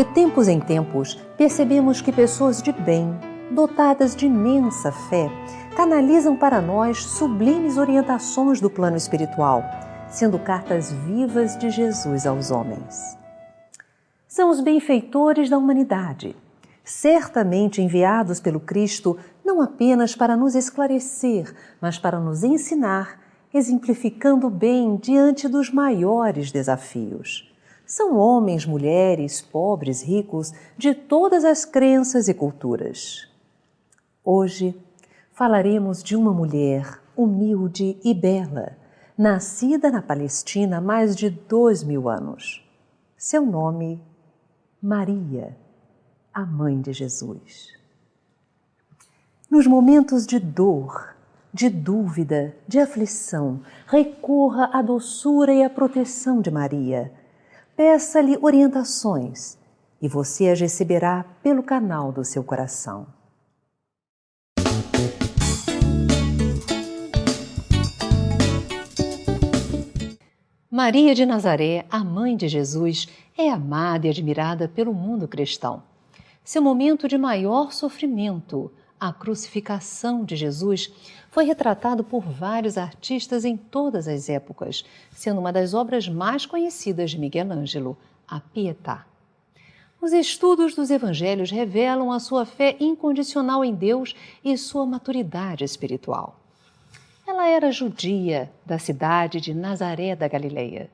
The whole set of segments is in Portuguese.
De tempos em tempos, percebemos que pessoas de bem, dotadas de imensa fé, canalizam para nós sublimes orientações do plano espiritual, sendo cartas vivas de Jesus aos homens. São os benfeitores da humanidade, certamente enviados pelo Cristo não apenas para nos esclarecer, mas para nos ensinar, exemplificando o bem diante dos maiores desafios. São homens, mulheres, pobres, ricos, de todas as crenças e culturas. Hoje falaremos de uma mulher humilde e bela, nascida na Palestina há mais de 2000 anos. Seu nome, Maria, a mãe de Jesus. Nos momentos de dor, de dúvida, de aflição, recorra à doçura e à proteção de Maria. Peça-lhe orientações e você as receberá pelo canal do seu coração. Maria de Nazaré, a mãe de Jesus, é amada e admirada pelo mundo cristão. Seu momento de maior sofrimento, a crucificação de Jesus, foi retratado por vários artistas em todas as épocas, sendo uma das obras mais conhecidas de Miguel Ângelo, a Pietà. Os estudos dos evangelhos revelam a sua fé incondicional em Deus e sua maturidade espiritual. Ela era judia, da cidade de Nazaré da Galileia.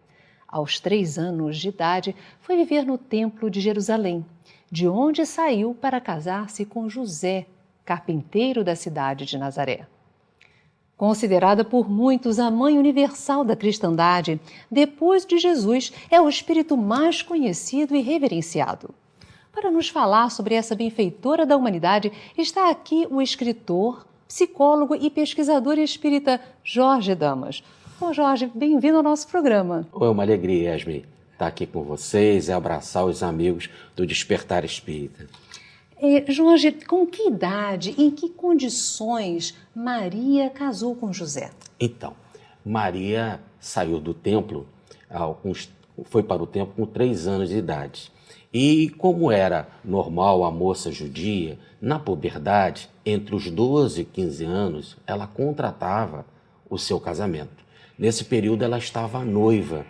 Aos 3 anos de idade, foi viver no Templo de Jerusalém, de onde saiu para casar-se com José, carpinteiro da cidade de Nazaré. Considerada por muitos a mãe universal da cristandade, depois de Jesus, é o espírito mais conhecido e reverenciado. Para nos falar sobre essa benfeitora da humanidade, está aqui o escritor, psicólogo e pesquisador espírita Jorge Damas. Bom, Jorge, bem-vindo ao nosso programa. É uma alegria, Yasmin, estar aqui com vocês e abraçar os amigos do Despertar Espírita. Jorge, com que idade e em que condições Maria casou com José? Então, Maria saiu do templo, foi para o templo com 3 anos de idade. E como era normal a moça judia, na puberdade, entre os 12 e 15 anos, ela contratava o seu casamento. Nesse período ela estava noiva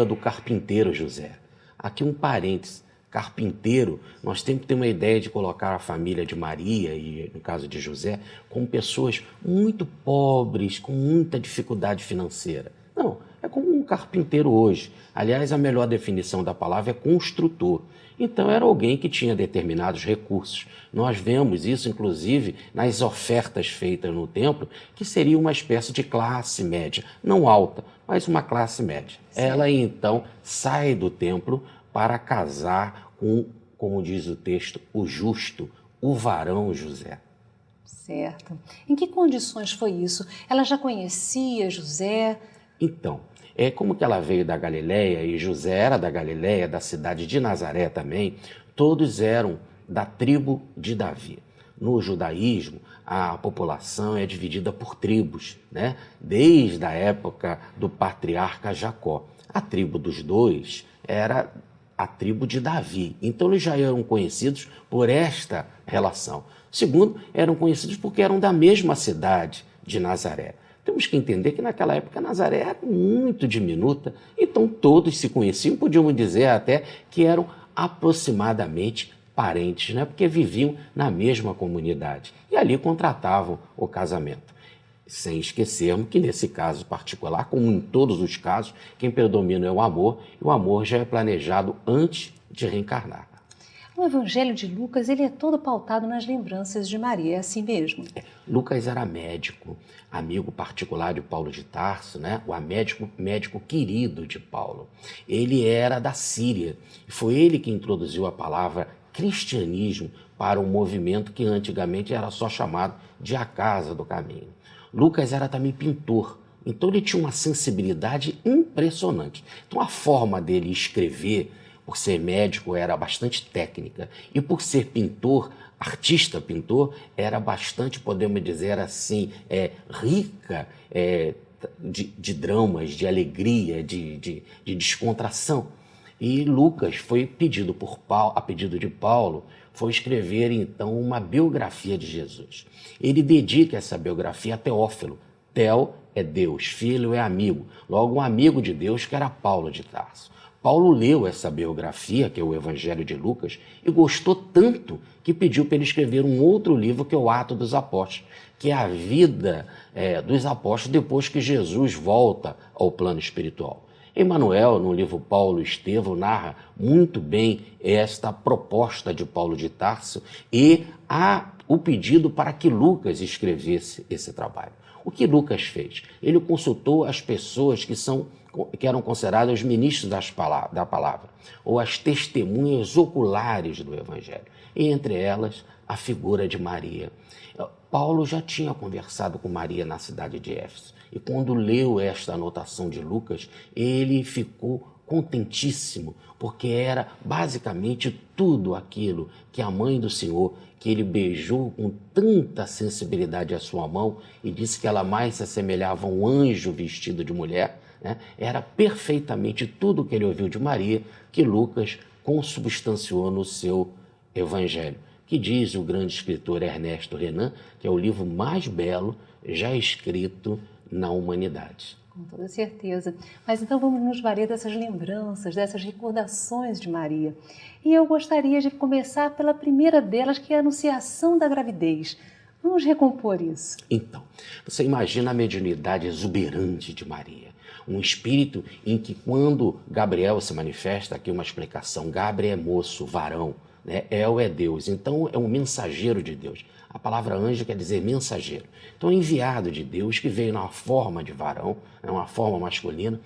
do carpinteiro José. Aqui um parênteses. Carpinteiro, nós temos que ter uma ideia de colocar a família de Maria e, no caso de José, como pessoas muito pobres, com muita dificuldade financeira. Não, é como um carpinteiro hoje. Aliás, a melhor definição da palavra é construtor. Então, era alguém que tinha determinados recursos. Nós vemos isso, inclusive, nas ofertas feitas no templo, que seria uma espécie de classe média, não alta, mas uma classe média. Sim. Ela, então, sai do templo para casar com, como diz o texto, o justo, o varão José. Certo. Em que condições foi isso? Ela já conhecia José? Então, como que ela veio da Galileia e José era da Galileia, da cidade de Nazaré também, todos eram da tribo de Davi. No judaísmo, a população é dividida por tribos, né? Desde a época do patriarca Jacó. A tribo dos dois era a tribo de Davi. Então eles já eram conhecidos por esta relação. Segundo, eram conhecidos porque eram da mesma cidade de Nazaré. Temos que entender que naquela época Nazaré era muito diminuta, então todos se conheciam, podíamos dizer até que eram aproximadamente parentes, né? Porque viviam na mesma comunidade e ali contratavam o casamento. Sem esquecermos que nesse caso particular, como em todos os casos, quem predomina é o amor, e o amor já é planejado antes de reencarnar. O Evangelho de Lucas ele é todo pautado nas lembranças de Maria, é assim mesmo? Lucas era médico, amigo particular de Paulo de Tarso, né? O médico querido de Paulo. Ele era da Síria, e foi ele que introduziu a palavra cristianismo para um movimento que antigamente era só chamado de a Casa do Caminho. Lucas era também pintor, então ele tinha uma sensibilidade impressionante. Então a forma dele escrever, por ser médico, era bastante técnica. E por ser pintor, artista-pintor, era bastante, podemos dizer assim, rica de dramas, de alegria, de descontração. E Lucas foi pedido por Paulo, a pedido de Paulo, foi escrever então uma biografia de Jesus. Ele dedica essa biografia a Teófilo. Theo é Deus, filho é amigo. Logo, um amigo de Deus que era Paulo de Tarso. Paulo leu essa biografia, que é o Evangelho de Lucas, e gostou tanto que pediu para ele escrever um outro livro, que é o Atos dos Apóstolos, que é a vida dos apóstolos depois que Jesus volta ao plano espiritual. Emmanuel, no livro Paulo e Estevão, narra muito bem esta proposta de Paulo de Tarso e o pedido para que Lucas escrevesse esse trabalho. O que Lucas fez? Ele consultou as pessoas que eram consideradas os ministros da palavra, ou as testemunhas oculares do Evangelho, e entre elas a figura de Maria. Paulo já tinha conversado com Maria na cidade de Éfeso, e quando leu esta anotação de Lucas, ele ficou contentíssimo, porque era basicamente tudo aquilo que a mãe do Senhor, que ele beijou com tanta sensibilidade a sua mão e disse que ela mais se assemelhava a um anjo vestido de mulher, né? Era perfeitamente tudo o que ele ouviu de Maria que Lucas consubstanciou no seu Evangelho, que diz o grande escritor Ernesto Renan, que é o livro mais belo já escrito na humanidade. Com toda certeza. Mas então vamos nos valer dessas lembranças, dessas recordações de Maria. E eu gostaria de começar pela primeira delas, que é a anunciação da gravidez. Vamos recompor isso. Então, você imagina a mediunidade exuberante de Maria. Um espírito em que quando Gabriel se manifesta, aqui uma explicação, Gabriel é moço, varão, né? El é Deus, então é um mensageiro de Deus. A palavra anjo quer dizer mensageiro. Então, enviado de Deus, que veio na forma de varão, uma forma masculina,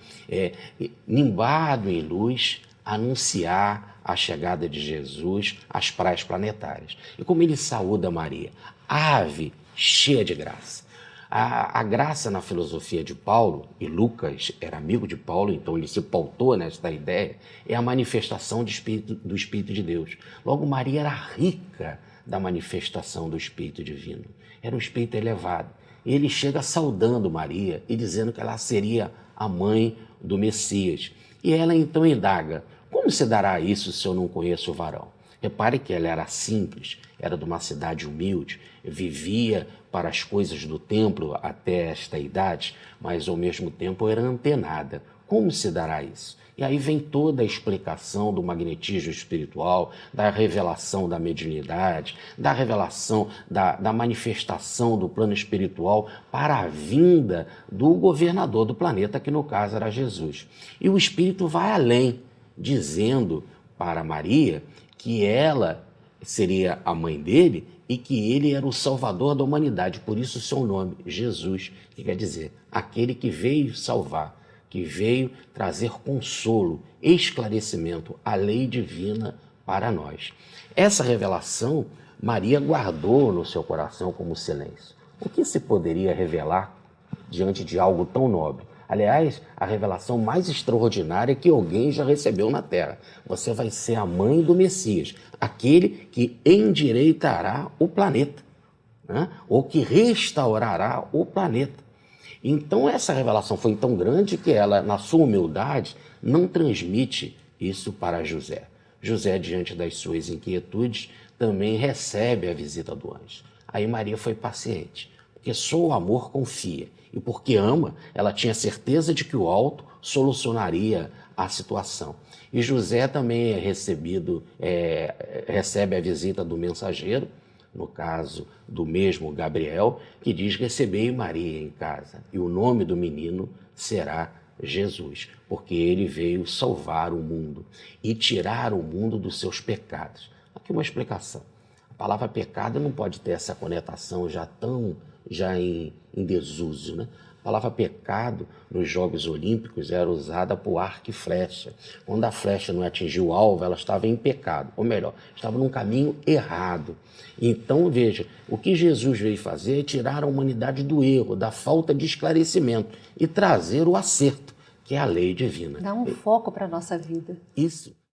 nimbado em luz, anunciar a chegada de Jesus às praias planetárias. E como ele saúda Maria, ave cheia de graça. A graça na filosofia de Paulo, e Lucas era amigo de Paulo, então ele se pautou nesta ideia, é a manifestação do Espírito de Deus. Logo, Maria era rica da manifestação do Espírito Divino. Era um Espírito elevado. E ele chega saudando Maria e dizendo que ela seria a mãe do Messias. E ela então indaga, como se dará isso se eu não conheço o varão? Repare que ela era simples, era de uma cidade humilde, vivia para as coisas do templo até esta idade, mas ao mesmo tempo era antenada. Como se dará isso? E aí vem toda a explicação do magnetismo espiritual, da revelação da mediunidade, da revelação da manifestação do plano espiritual para a vinda do governador do planeta, que no caso era Jesus. E o Espírito vai além, dizendo para Maria que ela seria a mãe dele e que ele era o salvador da humanidade, por isso o seu nome, Jesus, que quer dizer aquele que veio salvar, que veio trazer consolo, esclarecimento, a lei divina para nós. Essa revelação Maria guardou no seu coração como silêncio. O que se poderia revelar diante de algo tão nobre? Aliás, a revelação mais extraordinária que alguém já recebeu na Terra. Você vai ser a mãe do Messias, aquele que endireitará o planeta, né? Ou que restaurará o planeta. Então, essa revelação foi tão grande que ela, na sua humildade, não transmite isso para José. José, diante das suas inquietudes, também recebe a visita do anjo. Aí Maria foi paciente, porque só o amor confia. E porque ama, ela tinha certeza de que o alto solucionaria a situação. E José também recebe a visita do mensageiro, no caso do mesmo Gabriel, que diz: recebei Maria em casa, e o nome do menino será Jesus, porque ele veio salvar o mundo e tirar o mundo dos seus pecados. Aqui uma explicação. A palavra pecado não pode ter essa conotação já em desuso, né? A palavra pecado nos Jogos Olímpicos era usada por arco e flecha. Quando a flecha não atingiu o alvo, ela estava em pecado, ou melhor, estava num caminho errado. Então, veja, o que Jesus veio fazer é tirar a humanidade do erro, da falta de esclarecimento e trazer o acerto, que é a lei divina. Dá um foco para a nossa vida. Isso.